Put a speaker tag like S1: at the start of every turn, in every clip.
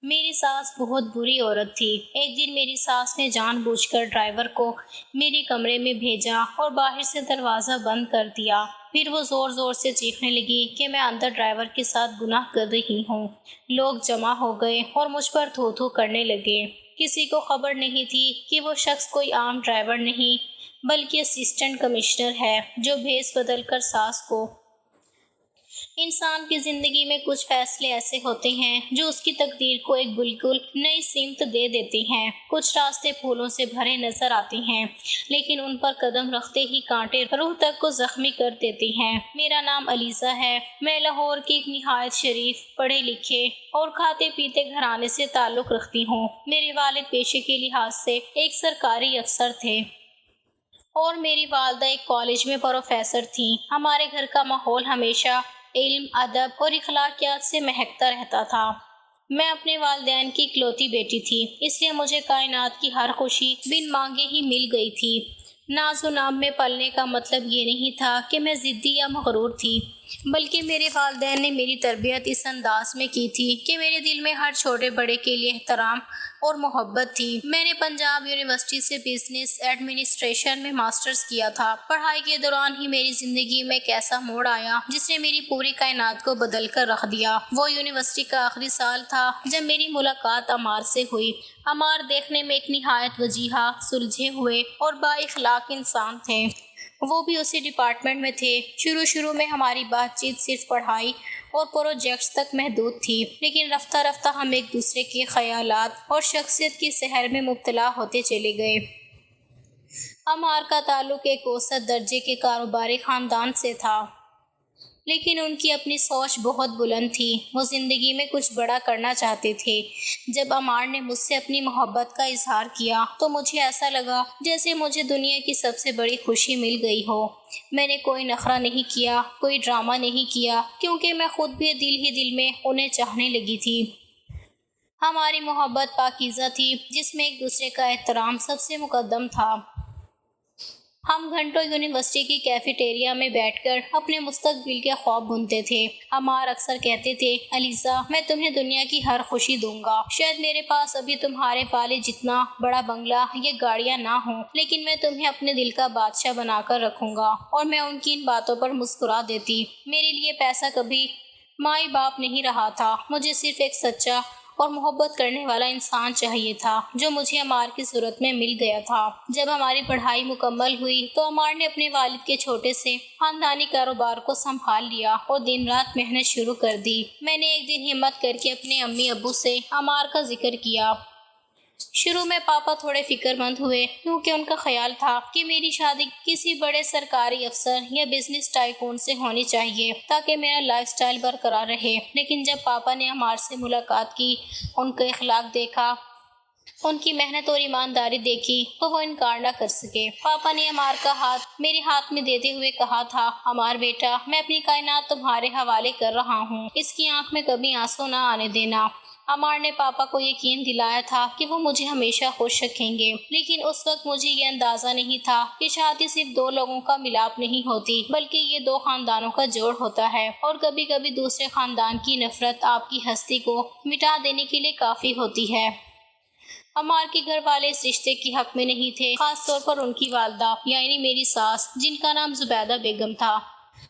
S1: میری ساس بہت بری عورت تھی۔ ایک دن میری ساس نے جان بوجھ کر ڈرائیور کو میرے کمرے میں بھیجا اور باہر سے دروازہ بند کر دیا۔ پھر وہ زور زور سے چیخنے لگی کہ میں اندر ڈرائیور کے ساتھ گناہ کر رہی ہوں۔ لوگ جمع ہو گئے اور مجھ پر تھو تھو کرنے لگے۔ کسی کو خبر نہیں تھی کہ وہ شخص کوئی عام ڈرائیور نہیں بلکہ اسسٹنٹ کمشنر ہے جو بھیس بدل کر ساس کو۔ انسان کی زندگی میں کچھ فیصلے ایسے ہوتے ہیں جو اس کی تقدیر کو ایک بالکل نئی سمت دے دیتے ہیں۔ کچھ راستے پھولوں سے بھرے نظر آتے ہیں لیکن ان پر قدم رکھتے ہی کانٹے روح تک کو زخمی کر دیتے ہیں۔ میرا نام علیزہ ہے۔ میں لاہور کی ایک نہایت شریف، پڑھے لکھے اور کھاتے پیتے گھرانے سے تعلق رکھتی ہوں۔ میرے والد پیشے کے لحاظ سے ایک سرکاری افسر تھے اور میری والدہ ایک کالج میں پروفیسر تھیں۔ ہمارے گھر کا ماحول ہمیشہ علم، ادب اور اخلاقیات سے مہکتا رہتا تھا۔ میں اپنے والدین کی اکلوتی بیٹی تھی، اس لیے مجھے کائنات کی ہر خوشی بن مانگے ہی مل گئی تھی۔ ناز و نام میں پلنے کا مطلب یہ نہیں تھا کہ میں ضدی یا مغرور تھی، بلکہ میرے والدین نے میری تربیت اس انداز میں کی تھی کہ میرے دل میں ہر چھوٹے بڑے کے لیے احترام اور محبت تھی۔ میں نے پنجاب یونیورسٹی سے بزنس ایڈمنسٹریشن میں ماسٹرز کیا تھا۔ پڑھائی کے دوران ہی میری زندگی میں ایک ایسا موڑ آیا جس نے میری پوری کائنات کو بدل کر رکھ دیا۔ وہ یونیورسٹی کا آخری سال تھا جب میری ملاقات عمار سے ہوئی۔ عمار دیکھنے میں ایک نہایت وجیہہ، سلجھے ہوئے اور با اخلاق انسان تھے۔ وہ بھی اسی ڈپارٹمنٹ میں تھے۔ شروع میں ہماری بات چیت صرف پڑھائی اور پروجیکٹس تک محدود تھی، لیکن رفتہ رفتہ ہم ایک دوسرے کے خیالات اور شخصیت کی سحر میں مبتلا ہوتے چلے گئے۔ عمار کا تعلق ایک اوسط درجے کے کاروباری خاندان سے تھا، لیکن ان کی اپنی سوچ بہت بلند تھی۔ وہ زندگی میں کچھ بڑا کرنا چاہتے تھے۔ جب عمار نے مجھ سے اپنی محبت کا اظہار کیا تو مجھے ایسا لگا جیسے مجھے دنیا کی سب سے بڑی خوشی مل گئی ہو۔ میں نے کوئی نخرہ نہیں کیا، کوئی ڈرامہ نہیں کیا، کیونکہ میں خود بھی دل ہی دل میں انہیں چاہنے لگی تھی۔ ہماری محبت پاکیزہ تھی جس میں ایک دوسرے کا احترام سب سے مقدم تھا۔ ہم گھنٹوں یونیورسٹی کی کیفیٹیریا میں بیٹھ کر اپنے مستقبل کے خواب بنتے تھے۔ عمار اکثر کہتے تھے، علیزہ، میں تمہیں دنیا کی ہر خوشی دوں گا۔ شاید میرے پاس ابھی تمہارے والد جتنا بڑا بنگلہ یا گاڑیاں نہ ہوں، لیکن میں تمہیں اپنے دل کا بادشاہ بنا کر رکھوں گا۔ اور میں ان کی ان باتوں پر مسکرا دیتی۔ میرے لیے پیسہ کبھی مائی باپ نہیں رہا تھا۔ مجھے صرف ایک سچا اور محبت کرنے والا انسان چاہیے تھا، جو مجھے عمار کی صورت میں مل گیا تھا۔ جب ہماری پڑھائی مکمل ہوئی تو عمار نے اپنے والد کے چھوٹے سے خاندانی کاروبار کو سنبھال لیا اور دن رات محنت شروع کر دی۔ میں نے ایک دن ہمت کر کے اپنے امی ابو سے عمار کا ذکر کیا۔ شروع میں پاپا تھوڑے فکر مند ہوئے، کیونکہ ان کا خیال تھا کہ میری شادی کسی بڑے سرکاری افسر یا بزنس ٹائکون سے ہونی چاہیے تاکہ میرا لائف سٹائل برقرار رہے۔ لیکن جب پاپا نے عمار سے ملاقات کی، ان کا اخلاق دیکھا، ان کی محنت اور ایمانداری دیکھی تو وہ انکار نہ کر سکے۔ پاپا نے عمار کا ہاتھ میرے ہاتھ میں دیتے ہوئے کہا تھا، عمار بیٹا، میں اپنی کائنات تمہارے حوالے کر رہا ہوں، اس کی آنکھ میں کبھی آنسو نہ آنے دینا۔ عمار نے پاپا کو یقین دلایا تھا کہ وہ مجھے ہمیشہ خوش رکھیں گے، لیکن اس وقت مجھے یہ اندازہ نہیں تھا کہ شادی صرف دو لوگوں کا ملاپ نہیں ہوتی، بلکہ یہ دو خاندانوں کا جوڑ ہوتا ہے، اور کبھی کبھی دوسرے خاندان کی نفرت آپ کی ہستی کو مٹا دینے کے لیے کافی ہوتی ہے۔ عمار کے گھر والے اس رشتے کے حق میں نہیں تھے، خاص طور پر ان کی والدہ یعنی میری ساس، جن کا نام زبیدہ بیگم تھا۔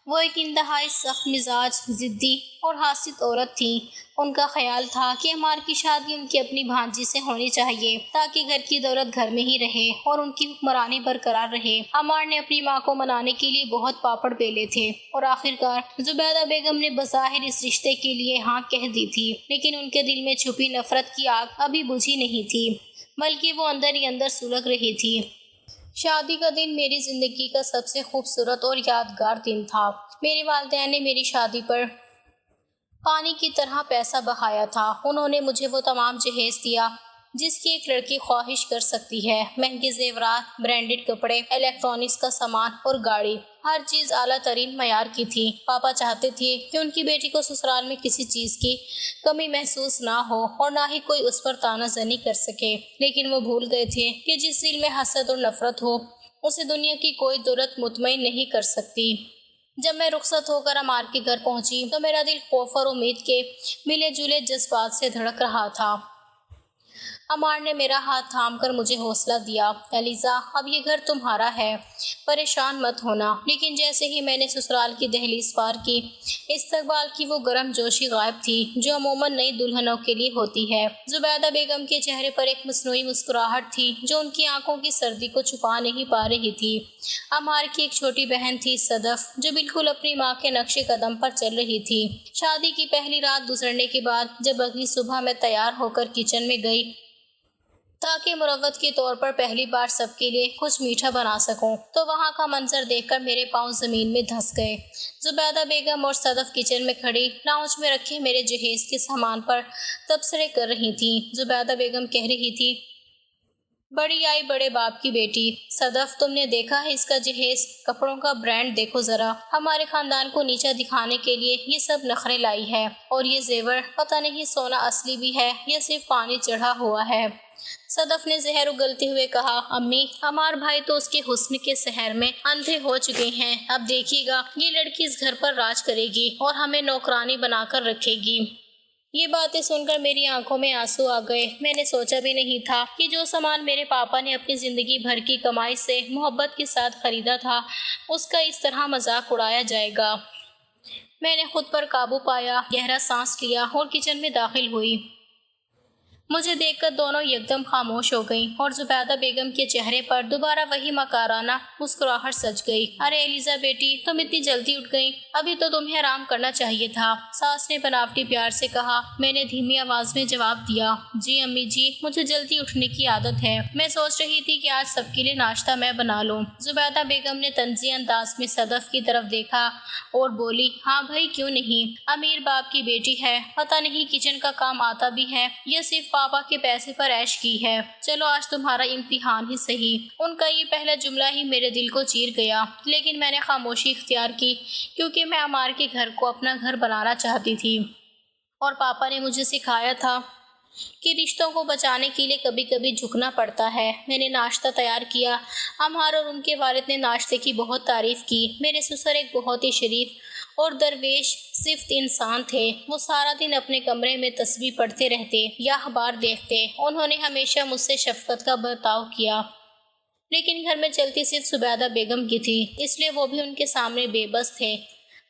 S1: وہ ایک انتہائی سخت مزاج، ضدی اور حاسد عورت تھیں۔ ان کا خیال تھا کہ عمار کی شادی ان کی اپنی بھانجی سے ہونی چاہیے تاکہ گھر کی دولت گھر میں ہی رہے اور ان کی حکمرانی برقرار رہے۔ عمار نے اپنی ماں کو منانے کے لیے بہت پاپڑ بیلے تھے اور آخرکار زبیدہ بیگم نے بظاہر اس رشتے کے لیے ہاں کہہ دی تھی، لیکن ان کے دل میں چھپی نفرت کی آگ ابھی بجھی نہیں تھی، بلکہ وہ اندر ہی اندر سلگ رہی تھی۔ شادی کا دن میری زندگی کا سب سے خوبصورت اور یادگار دن تھا۔ میرے والدین نے میری شادی پر پانی کی طرح پیسہ بہایا تھا۔ انہوں نے مجھے وہ تمام جہیز دیا جس کی ایک لڑکی خواہش کر سکتی ہے، مہنگے زیورات، برانڈڈ کپڑے، الیکٹرانکس کا سامان اور گاڑی، ہر چیز اعلیٰ ترین معیار کی تھی۔ پاپا چاہتے تھے کہ ان کی بیٹی کو سسرال میں کسی چیز کی کمی محسوس نہ ہو اور نہ ہی کوئی اس پر طعنہ زنی کر سکے، لیکن وہ بھول گئے تھے کہ جس دل میں حسد اور نفرت ہو، اسے دنیا کی کوئی دولت مطمئن نہیں کر سکتی۔ جب میں رخصت ہو کر عمار کے گھر پہنچی تو میرا دل خوف اور امید کے ملے جلے جذبات سے دھڑک رہا تھا۔ عمار نے میرا ہاتھ تھام کر مجھے حوصلہ دیا۔ علیزہ، اب یہ گھر تمہارا ہے، پریشان مت ہونا۔ لیکن جیسے ہی میں نے سسرال کی دہلیز پار کی، استقبال کی وہ گرم جوشی غائب تھی جو عموماً نئی دلہنوں کے لیے ہوتی ہے۔ زبیدہ بیگم کے چہرے پر ایک مصنوعی مسکراہٹ تھی جو ان کی آنکھوں کی سردی کو چھپا نہیں پا رہی تھی۔ عمار کی ایک چھوٹی بہن تھی، صدف، جو بالکل اپنی ماں کے نقش قدم پر چل رہی تھی۔ شادی کی پہلی رات گزرنے کے بعد جب اگلی صبح میں تیار ہو کر کچن میں گئی تاکہ مروت کے طور پر پہلی بار سب کے لیے کچھ میٹھا بنا سکوں، تو وہاں کا منظر دیکھ کر میرے پاؤں زمین میں دھنس گئے۔ زبیدہ بیگم اور صدف کچن میں کھڑی لاؤنج میں رکھے میرے جہیز کے سامان پر تبصرے کر رہی تھیں۔ زبیدہ بیگم کہہ رہی تھی، بڑی آئی بڑے باپ کی بیٹی۔ صدف، تم نے دیکھا ہے اس کا جہیز؟ کپڑوں کا برانڈ دیکھو ذرا۔ ہمارے خاندان کو نیچا دکھانے کے لیے یہ سب نخرے لائی ہے، اور یہ زیور پتہ نہیں سونا اصلی بھی ہے یا صرف پانی چڑھا ہوا ہے۔ صدف نے زہر اگلتے ہوئے کہا، امی، عمار بھائی تو اس کے حسن کے سحر میں اندھے ہو چکے ہیں۔ اب دیکھیے گا، یہ لڑکی اس گھر پر راج کرے گی اور ہمیں نوکرانی بنا کر رکھے گی۔ یہ باتیں سن کر میری آنکھوں میں آنسو آ گئے۔ میں نے سوچا بھی نہیں تھا کہ جو سامان میرے پاپا نے اپنی زندگی بھر کی کمائی سے محبت کے ساتھ خریدا تھا، اس کا اس طرح مذاق اڑایا جائے گا۔ میں نے خود پر قابو پایا، گہرا سانس لیا اور کچن میں داخل ہوئی۔ مجھے دیکھ کر دونوں یکدم خاموش ہو گئیں اور زبیدہ بیگم کے چہرے پر دوبارہ وہی مکارانہ مسکراہٹ سج گئی۔ ارے علیزہ بیٹی، تم اتنی جلدی اٹھ گئیں؟ ابھی تو تمہیں آرام کرنا چاہیے تھا، ساس نے بناوٹی پیار سے کہا۔ میں نے دھیمی آواز میں جواب دیا، جی امی جی، مجھے جلدی اٹھنے کی عادت ہے۔ میں سوچ رہی تھی کہ آج سب کے لیے ناشتہ میں بنا لوں۔ زبیدہ بیگم نے طنزی انداز میں صدف کی طرف دیکھا اور بولی، ہاں بھائی، کیوں نہیں؟ امیر باپ کی بیٹی ہے، پتہ نہیں کچن کا کام آتا بھی ہے یا صرف پاپا کے پیسے پر عیش کی ہے۔ چلو آج تمہارا امتحان ہی صحیح۔ ان کا یہ پہلا جملہ ہی میرے دل کو چیر گیا، لیکن میں نے خاموشی اختیار کی کیونکہ میں عمار کے گھر کو اپنا گھر بنانا چاہتی تھی، اور پاپا نے مجھے سکھایا تھا کہ رشتوں کو بچانے کے لیے کبھی کبھی جھکنا پڑتا ہے۔ میں نے ناشتہ تیار کیا۔ عمار اور ان کے والد نے ناشتے کی بہت تعریف کی۔ میرے سسر ایک بہت ہی شریف اور درویش صفت انسان تھے۔ وہ سارا دن اپنے کمرے میں تسبیح پڑھتے رہتے یا اخبار دیکھتے۔ انہوں نے ہمیشہ مجھ سے شفقت کا برتاؤ کیا، لیکن گھر میں چلتی صرف زبیدہ بیگم کی تھی، اس لیے وہ بھی ان کے سامنے بے بس تھے۔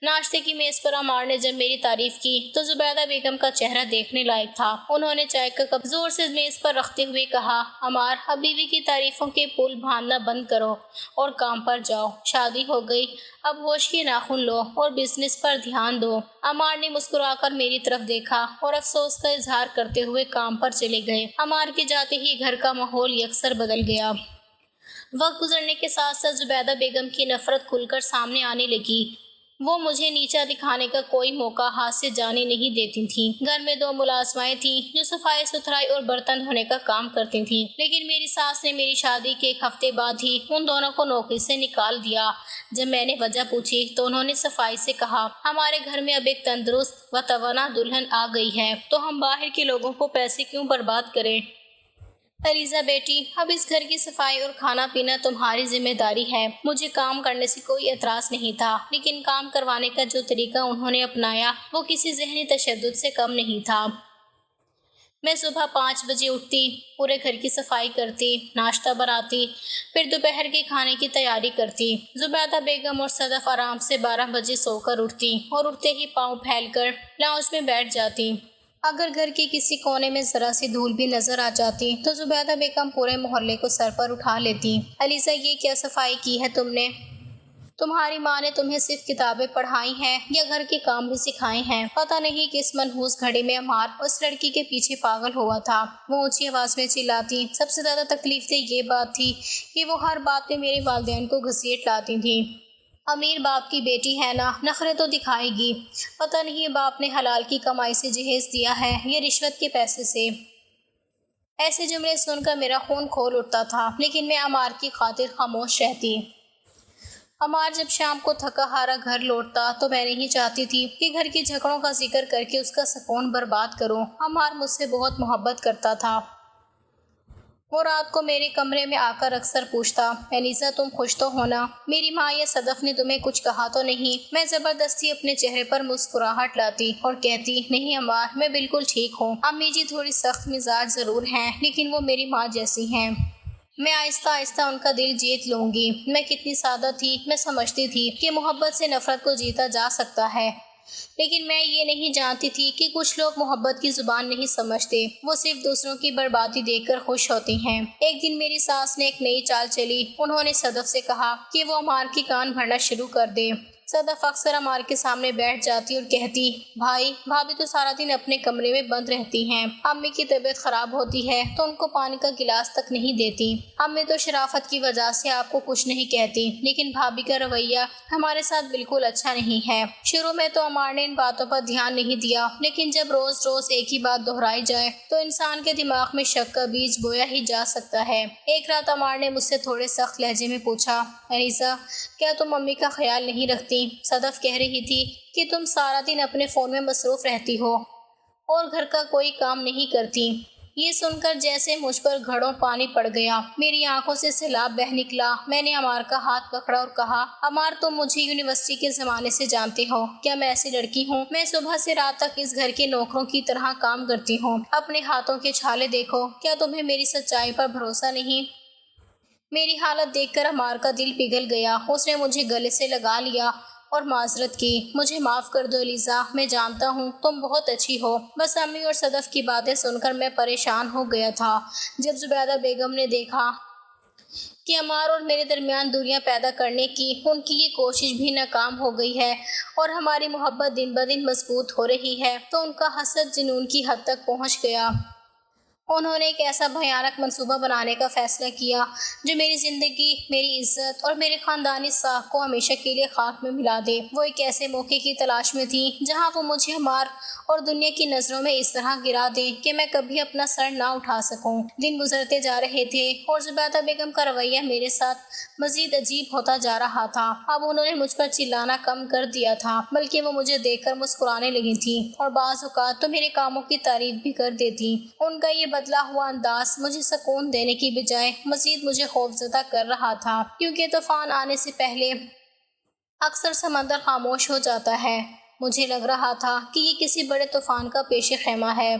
S1: ناشتے کی میز پر عمار نے جب میری تعریف کی تو زبیدہ بیگم کا چہرہ دیکھنے لائق تھا۔ انہوں نے چائے کا کپ زور سے میز پر رکھتے ہوئے کہا، عمار، اب بیوی کی تعریفوں کے پل باندھنا بند کرو اور کام پر جاؤ۔ شادی ہو گئی، اب ہوش کے ناخن لو اور بزنس پر دھیان دو۔ عمار نے مسکرا کر میری طرف دیکھا اور افسوس کا اظہار کرتے ہوئے کام پر چلے گئے۔ عمار کے جاتے ہی گھر کا ماحول یکسر بدل گیا۔ وقت گزرنے کے ساتھ ساتھ زبیدہ بیگم کی نفرت کھل کر سامنے آنے لگی۔ وہ مجھے نیچا دکھانے کا کوئی موقع ہاتھ سے جانے نہیں دیتی تھیں۔ گھر میں 2 ملازمائیں تھیں جو صفائی ستھرائی اور برتن دھونے کا کام کرتی تھیں، لیکن میری ساس نے میری شادی کے 1 ہفتے بعد ہی ان دونوں کو نوکری سے نکال دیا۔ جب میں نے وجہ پوچھی تو انہوں نے صفائی سے کہا، ہمارے گھر میں اب ایک تندرست و توانا دلہن آ گئی ہے، تو ہم باہر کے لوگوں کو پیسے کیوں برباد کریں؟ علیزہ بیٹی، اب اس گھر کی صفائی اور کھانا پینا تمہاری ذمہ داری ہے۔ مجھے کام کرنے سے کوئی اعتراض نہیں تھا، لیکن کام کروانے کا جو طریقہ انہوں نے اپنایا وہ کسی ذہنی تشدد سے کم نہیں تھا۔ میں صبح 5 بجے اٹھتی، پورے گھر کی صفائی کرتی، ناشتہ بناتی، پھر دوپہر کے کھانے کی تیاری کرتی۔ زبیدہ بیگم اور صدف آرام سے 12 بجے سو کر اٹھتی اور اٹھتے ہی پاؤں پھیل کر لاؤنج میں بیٹھ جاتی۔ اگر گھر کے کسی کونے میں ذرا سی دھول بھی نظر آ جاتی تو زبیدہ بیگم پورے محلے کو سر پر اٹھا لیتی۔ علیزہ، یہ کیا صفائی کی ہے تم نے؟ تمہاری ماں نے تمہیں صرف کتابیں پڑھائی ہیں یا گھر کے کام بھی سکھائے ہیں؟ پتہ نہیں کس منحوس گھڑی میں عمار اس لڑکی کے پیچھے پاگل ہوا تھا۔ وہ اونچی آواز میں چلاتی۔ سب سے زیادہ تکلیف دہ یہ بات تھی کہ وہ ہر بات میں میرے والدین کو گھسیٹ لاتی تھی۔ امیر باپ کی بیٹی ہے نا، نخرے تو دکھائے گی۔ پتہ نہیں باپ نے حلال کی کمائی سے جہیز دیا ہے یا رشوت کے پیسے سے۔ ایسے جملے سن کر میرا خون کھول اٹھتا تھا، لیکن میں عمار کی خاطر خاموش رہتی۔ عمار جب شام کو تھکا ہارا گھر لوٹتا تو میں نہیں چاہتی تھی کہ گھر کے جھگڑوں کا ذکر کر کے اس کا سکون برباد کروں۔ عمار مجھ سے بہت محبت کرتا تھا۔ وہ رات کو میرے کمرے میں آ کر اکثر پوچھتا، انیسہ تم خوش تو ہونا؟ میری ماں یا صدف نے تمہیں کچھ کہا تو نہیں؟ میں زبردستی اپنے چہرے پر مسکراہٹ لاتی اور کہتی، نہیں عمار، میں بالکل ٹھیک ہوں۔ امی جی تھوڑی سخت مزاج ضرور ہیں، لیکن وہ میری ماں جیسی ہیں۔ میں آہستہ آہستہ ان کا دل جیت لوں گی۔ میں کتنی سادہ تھی، میں سمجھتی تھی کہ محبت سے نفرت کو جیتا جا سکتا ہے، لیکن میں یہ نہیں جانتی تھی کہ کچھ لوگ محبت کی زبان نہیں سمجھتے، وہ صرف دوسروں کی بربادی دیکھ کر خوش ہوتے ہیں۔ ایک دن میری ساس نے ایک نئی چال چلی، انہوں نے صدف سے کہا کہ وہ عمار کی کان بھرنا شروع کر دے۔ صدف اکثر عمار کے سامنے بیٹھ جاتی اور کہتی، بھائی بھابھی تو سارا دن اپنے کمرے میں بند رہتی ہیں، امی کی طبیعت خراب ہوتی ہے تو ان کو پانی کا گلاس تک نہیں دیتی۔ امی تو شرافت کی وجہ سے آپ کو کچھ نہیں کہتی، لیکن بھابھی کا رویہ ہمارے ساتھ بالکل اچھا نہیں ہے۔ شروع میں تو عمار نے ان باتوں پر دھیان نہیں دیا، لیکن جب روز روز ایک ہی بات دہرائی جائے تو انسان کے دماغ میں شک کا بیج بویا ہی جا سکتا ہے۔ ایک رات عمار نے مجھ سے تھوڑے سخت لہجے میں پوچھا، انیسہ کیا تم امی کا خیال نہیں رکھتی؟ صدف کہہ رہی تھی کہ تم سارا دن اپنے فون میں مصروف رہتی ہو اور گھر کا کوئی کام نہیں کرتی۔ یہ سن کر جیسے مجھ پر گھڑوں پانی پڑ گیا، میری آنکھوں سے سیلاب بہہ نکلا۔ میں نے عمار کا ہاتھ پکڑا اور کہا، عمار تم مجھے یونیورسٹی کے زمانے سے جانتے ہو، کیا میں ایسی لڑکی ہوں؟ میں صبح سے رات تک اس گھر کے نوکروں کی طرح کام کرتی ہوں، اپنے ہاتھوں کے چھالے دیکھو، کیا تمہیں میری سچائی پر بھروسہ نہیں؟ میری حالت دیکھ کر عمار کا دل پگھل گیا، اس نے مجھے گلے سے لگا لیا اور معذرت کی، مجھے معاف کر دو الیزا، میں جانتا ہوں تم بہت اچھی ہو، بس امی اور صدف کی باتیں سن کر میں پریشان ہو گیا تھا۔ جب زبیدہ بیگم نے دیکھا کہ عمار اور میرے درمیان دوریاں پیدا کرنے کی ان کی یہ کوشش بھی ناکام ہو گئی ہے اور ہماری محبت دن بدن مضبوط ہو رہی ہے، تو ان کا حسد جنون کی حد تک پہنچ گیا۔ انہوں نے ایک ایسا بھیانک منصوبہ بنانے کا فیصلہ کیا جو میری زندگی، میری عزت اور میرے خاندانی ساکھ کو ہمیشہ کے لیے خاک میں ملا دے۔ وہ ایک ایسے موقع کی تلاش میں تھی جہاں وہ مجھے عمار اور دنیا کی نظروں میں اس طرح گرا دیں کہ میں کبھی اپنا سر نہ اٹھا سکوں۔ دن گزرتے جا رہے تھے اور زبیدہ بیگم کا رویہ میرے ساتھ مزید عجیب ہوتا جا رہا تھا۔ اب انہوں نے مجھ پر چلانا کم کر دیا تھا، بلکہ وہ مجھے دیکھ کر مسکرانے لگی تھیں اور بعض اوقات تو میرے کاموں کی تعریف بھی کر دیتی۔ ان کا یہ بدلا ہوا انداز مجھے سکون دینے کی بجائے مزید مجھے خوفزدہ کر رہا تھا، کیونکہ طوفان آنے سے پہلے اکثر سمندر خاموش ہو جاتا ہے۔ مجھے لگ رہا تھا کہ یہ کسی بڑے طوفان کا پیش خیمہ ہے۔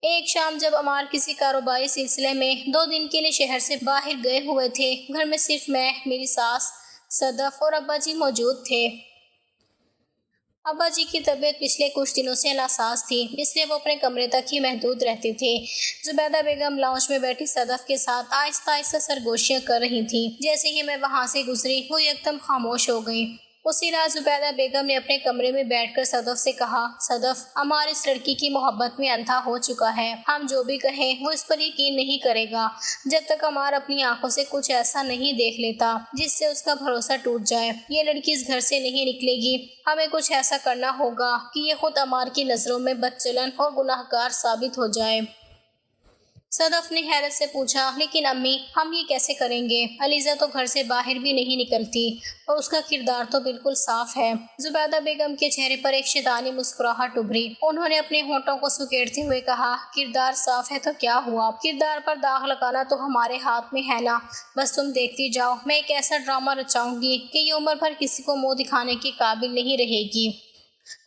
S1: ایک شام جب عمار کسی کاروباری سلسلے میں 2 دن کے لیے شہر سے باہر گئے ہوئے تھے، گھر میں صرف میں، میری ساس، صدف اور ابا جی موجود تھے۔ ابا جی کی طبیعت پچھلے کچھ دنوں سے ناساز تھی، اس لیے وہ اپنے کمرے تک ہی محدود رہتے تھے۔ زبیدہ بیگم لاؤنج میں بیٹھی صدف کے ساتھ آہستہ آہستہ سرگوشیاں کر رہی تھیں۔ جیسے ہی میں وہاں سے گزری، وہ یکدم خاموش ہو گئی۔ اسی رات زبیدہ بیگم نے اپنے کمرے میں بیٹھ کر صدف سے کہا، صدف، عمار اس لڑکی کی محبت میں اندھا ہو چکا ہے، ہم جو بھی کہیں وہ اس پر یقین نہیں کرے گا جب تک عمار اپنی آنکھوں سے کچھ ایسا نہیں دیکھ لیتا جس سے اس کا بھروسہ ٹوٹ جائے۔ یہ لڑکی اس گھر سے نہیں نکلے گی، ہمیں کچھ ایسا کرنا ہوگا کہ یہ خود عمار کی نظروں میں بدچلن اور گناہگار ثابت ہو جائے۔ صدف نے حیرت سے پوچھا، لیکن امی، ہم یہ کیسے کریں گے؟ الیزا تو گھر سے باہر بھی نہیں نکلتی اور اس کا کردار تو بالکل صاف ہے۔ زبیدہ بیگم کے چہرے پر ایک شیطانی مسکراہٹ ابھری، انہوں نے اپنے ہونٹوں کو سکیڑتے ہوئے کہا، کردار صاف ہے تو کیا ہوا؟ کردار پر داغ لگانا تو ہمارے ہاتھ میں ہے نا، بس تم دیکھتی جاؤ، میں ایک ایسا ڈرامہ رچاؤں گی کہ یہ عمر بھر کسی کو منہ دکھانے کے قابل نہیں رہے گی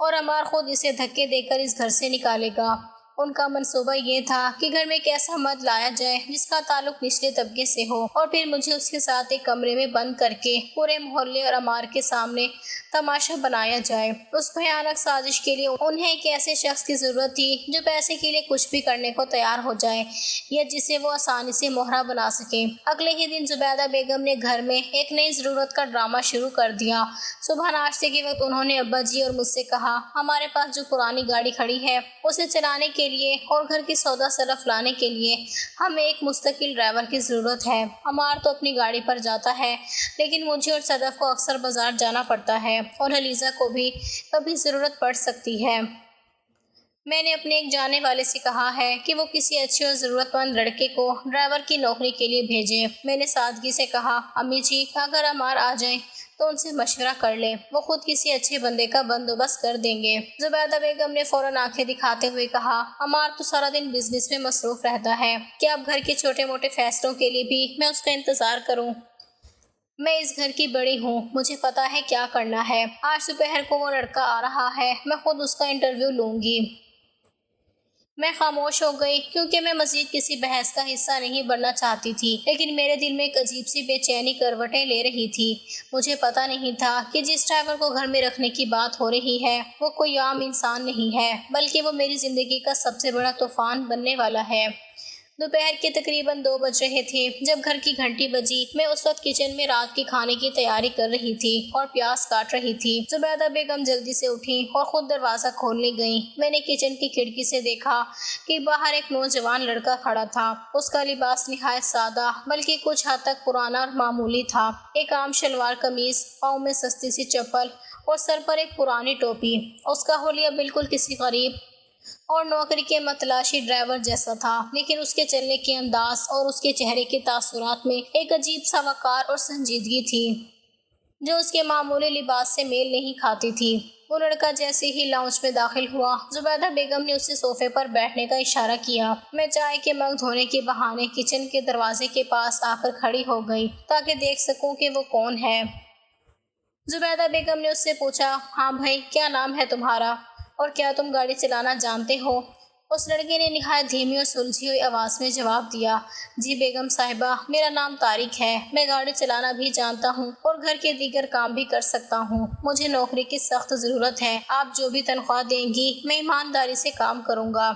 S1: اور عمار خود اسے دھکے دے کر اس گھر سے نکالے گا۔ ان کا منصوبہ یہ تھا کہ گھر میں ایک ایسا مرد لایا جائے جس کا تعلق نچلے طبقے سے ہو، اور پھر مجھے اس کے ساتھ ایک کمرے میں بند کر کے پورے محلے اور عمار کے سامنے تماشا بنایا جائے۔ اس بھیانک سازش کے لیے انہیں ایک ایسے شخص کی ضرورت تھی جو پیسے کے لیے کچھ بھی کرنے کو تیار ہو جائے یا جسے وہ آسانی سے مہرا بنا سکے۔ اگلے ہی دن زبیدہ بیگم نے گھر میں ایک نئی ضرورت کا ڈرامہ شروع کر دیا۔ صبح ناشتے کے وقت انہوں نے ابا جی اور مجھ سے کہا، ہمارے پاس جو پرانی گاڑی کھڑی ہے اسے چلانے کے لیے اور گھر کی سودا صرف لانے کے لیے ہمیں ایک مستقل ڈرائیور کی ضرورت ہے۔ عمار تو اپنی گاڑی پر جاتا ہے، لیکن مجھے اور صدف کو اکثر بازار جانا پڑتا ہے اور الیزا کو بھی کبھی ضرورت پڑ سکتی ہے۔ میں نے اپنے ایک جاننے والے سے کہا ہے کہ وہ کسی اچھے اور ضرورت مند لڑکے کو ڈرائیور کی نوکری کے لیے بھیجے۔ میں نے سادگی سے کہا، امی جی، اگر عمار آ جائیں تو ان سے مشورہ کر لے، وہ خود کسی اچھے بندے کا بندوبست کر دیں گے۔ زبیدہ بیگم نے فوراً آنکھیں دکھاتے ہوئے کہا، عمار تو سارا دن بزنس میں مصروف رہتا ہے، کیا اب گھر کے چھوٹے موٹے فیصلوں کے لیے بھی میں اس کا انتظار کروں؟ میں اس گھر کی بڑی ہوں، مجھے پتا ہے کیا کرنا ہے۔ آج دوپہر کو وہ لڑکا آ رہا ہے، میں خود اس کا انٹرویو لوں گی۔ میں خاموش ہو گئی کیونکہ میں مزید کسی بحث کا حصہ نہیں بننا چاہتی تھی، لیکن میرے دل میں ایک عجیب سی بے چینی کروٹیں لے رہی تھی۔ مجھے پتا نہیں تھا کہ جس ڈرائیور کو گھر میں رکھنے کی بات ہو رہی ہے وہ کوئی عام انسان نہیں ہے، بلکہ وہ میری زندگی کا سب سے بڑا طوفان بننے والا ہے۔ دوپہر کے تقریباً 2 بج رہے تھے جب گھر کی گھنٹی بجی۔ میں اس وقت کچن میں رات کے کھانے کی تیاری کر رہی تھی اور پیاز کاٹ رہی تھی۔ زبیدہ بیگم جلدی سے اٹھی اور خود دروازہ کھولنے گئیں۔ میں نے کچن کی کھڑکی سے دیکھا کہ باہر ایک نوجوان لڑکا کھڑا تھا۔ اس کا لباس نہایت سادہ بلکہ کچھ حد تک پرانا اور معمولی تھا، ایک عام شلوار قمیض، پاؤں میں سستی سی چپل اور سر پر ایک پرانی ٹوپی۔ اس کا حلیہ بالکل کسی غریب اور نوکری کے متلاشی ڈرائیور جیسا تھا، لیکن اس کے چلنے کے انداز اور اس کے چہرے کے تاثرات میں ایک عجیب سا وقار اور سنجیدگی تھی جو اس کے معمولی لباس سے میل نہیں کھاتی تھی۔ وہ لڑکا جیسے ہی لاؤنج میں داخل ہوا، زبیدہ بیگم نے اسے صوفے پر بیٹھنے کا اشارہ کیا۔ میں چائے کے مگ دھونے کے بہانے کچن کے دروازے کے پاس آ کر کھڑی ہو گئی تاکہ دیکھ سکوں کہ وہ کون ہے۔ زبیدہ بیگم نے اس سے پوچھا، ہاں بھائی، کیا نام ہے تمہارا اور کیا تم گاڑی چلانا جانتے ہو؟ اس لڑکے نے نہایت دھیمی اور سلجھی ہوئی آواز میں جواب دیا، جی بیگم صاحبہ، میرا نام طارق ہے، میں گاڑی چلانا بھی جانتا ہوں اور گھر کے دیگر کام بھی کر سکتا ہوں۔ مجھے نوکری کی سخت ضرورت ہے، آپ جو بھی تنخواہ دیں گی میں ایمانداری سے کام کروں گا۔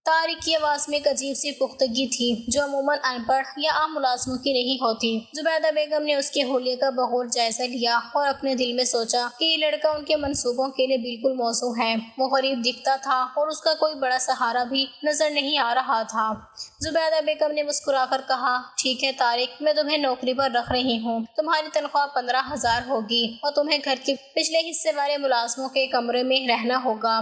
S1: طارق کی آواز میں ایک عجیب سی پختگی تھی جو عموماً ان پڑھ یا عام ملازموں کی نہیں ہوتی۔ زبیدہ بیگم نے اس کے حلیے کا بغور جائزہ لیا اور اپنے دل میں سوچا کہ یہ لڑکا ان کے منصوبوں کے لیے بالکل موزوں ہے۔ وہ غریب دکھتا تھا اور اس کا کوئی بڑا سہارا بھی نظر نہیں آ رہا تھا۔ زبیدہ بیگم نے مسکرا کر کہا، ٹھیک ہے طارق، میں تمہیں نوکری پر رکھ رہی ہوں۔ تمہاری تنخواہ 15,000 ہوگی اور تمہیں گھر کے پچھلے حصے والے ملازموں کے کمرے میں رہنا ہوگا۔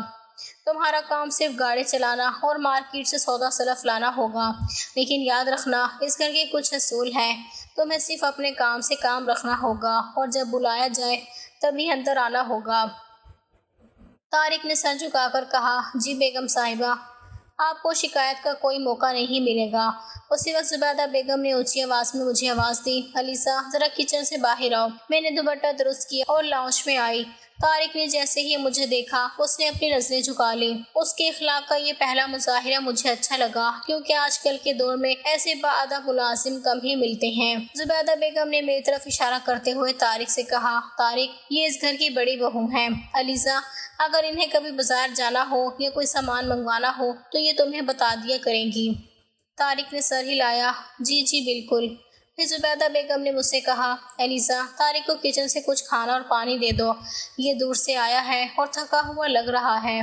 S1: تمہارا کام صرف گاڑی چلانا اور مارکیٹ سے سودا سلف لانا ہوگا، لیکن یاد رکھنا اس گھر کے کچھ اصول ہیں۔ تمہیں صرف اپنے کام سے کام رکھنا ہوگا اور جب بلایا جائے تبھی اندر آنا ہوگا۔ طارق نے سر جھکا کر کہا، جی بیگم صاحبہ، آپ کو شکایت کا کوئی موقع نہیں ملے گا۔ اسی وقت زبیدہ بیگم نے اونچی آواز میں مجھے آواز دی، علیزہ ذرا کچن سے باہر آؤ۔ میں نے دوپٹہ درست کیا اور لاؤنج میں آئی۔ طارق نے جیسے ہی مجھے دیکھا اس نے اپنی نظریں جھکا لیں۔ اس کے اخلاق کا یہ پہلا مظاہرہ مجھے اچھا لگا کیونکہ آج کل کے دور میں ایسے باادب ملازم کم ہی ملتے ہیں۔ زبیدہ بیگم نے میری طرف اشارہ کرتے ہوئے طارق سے کہا، طارق، یہ اس گھر کی بڑی بہو ہیں۔ علیزہ اگر انہیں کبھی بازار جانا ہو یا کوئی سامان منگوانا ہو تو یہ تمہیں بتا دیا کریں گی۔ طارق نے سر ہلایا، جی جی بالکل۔ پھر زبیدہ بیگم نے مجھ سے کہا، علیزہ طارق کو کچن سے کچھ کھانا اور پانی دے دو، یہ دور سے آیا ہے اور تھکا ہوا لگ رہا ہے۔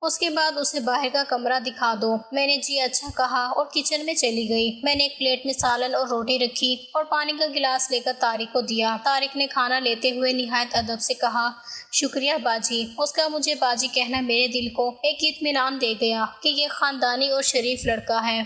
S1: اس کے بعد اسے باہر کا کمرہ دکھا دو۔ میں نے جی اچھا کہا اور کچن میں چلی گئی۔ میں نے ایک پلیٹ میں سالن اور روٹی رکھی اور پانی کا گلاس لے کر طارق کو دیا۔ طارق نے کھانا لیتے ہوئے نہایت ادب سے کہا، شکریہ باجی۔ اس کا مجھے باجی کہنا میرے دل کو ایک اطمینان دے گیا کہ یہ خاندانی اور شریف لڑکا ہے۔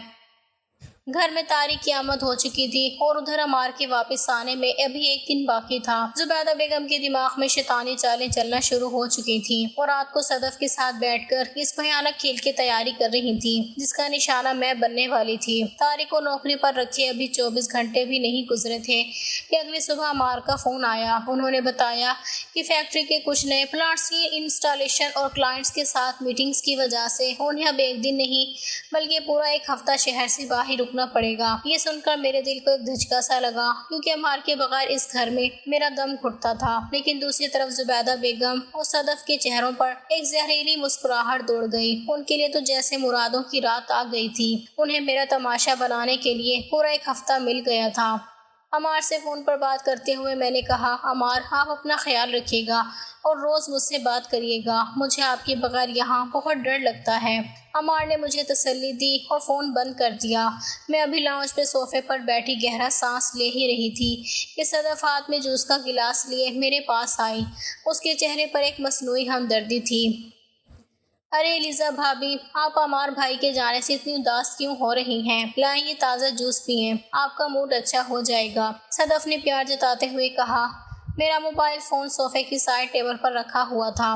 S1: گھر میں طارق کی آمد ہو چکی تھی اور ادھر عمار کے واپس آنے میں ابھی ایک دن باقی تھا۔ زبیدہ بیگم کے دماغ میں شیطانی چالیں چلنا شروع ہو چکی تھیں اور رات کو صدف کے ساتھ بیٹھ کر اس بھیانک کھیل کی تیاری کر رہی تھی جس کا نشانہ میں بننے والی تھی۔ طارق کو نوکری پر رکھے ابھی 24 گھنٹے بھی نہیں گزرے تھے کہ اگلی صبح عمار کا فون آیا۔ انہوں نے بتایا کہ فیکٹری کے کچھ نئے پلانٹس کی انسٹالیشن اور کلائنٹس کے ساتھ میٹنگز کی وجہ سے انہیں اب ایک دن نہیں بلکہ پورا ایک ہفتہ شہر سے باہر رکنا پڑے گا۔ یہ سن کر میرے دل کو ایک دھچکا سا لگا کیونکہ عمار کے بغیر اس گھر میں میرا دم گھٹتا تھا، لیکن دوسری طرف زبیدہ بیگم اور صدف کے چہروں پر ایک زہریلی مسکراہٹ دوڑ گئی۔ ان کے لیے تو جیسے مرادوں کی رات آ گئی تھی۔ انہیں میرا تماشا بنانے کے لیے پورا ایک ہفتہ مل گیا تھا۔ عمار سے فون پر بات کرتے ہوئے میں نے کہا، عمار آپ اپنا خیال رکھیے گا اور روز مجھ سے بات کریے گا، مجھے آپ کے بغیر یہاں بہت ڈر لگتا ہے۔ عمار نے مجھے تسلی دی اور فون بند کر دیا۔ میں ابھی لاؤنج پہ صوفے پر بیٹھی گہرا سانس لے ہی رہی تھی کہ صدف ہاتھ میں جوس کا گلاس لیے میرے پاس آئی۔ اس کے چہرے پر ایک مصنوعی ہمدردی تھی۔ ارے الیزا بھابھی، آپ عمار بھائی کے جانے سے اتنی اداس کیوں ہو رہی ہیں؟ لائیں یہ تازہ جوس پئیں، آپ کا موڈ اچھا ہو جائے گا، صدف نے پیار جتاتے ہوئے کہا۔ میرا موبائل فون صوفے کی سائڈ ٹیبل پر رکھا ہوا تھا۔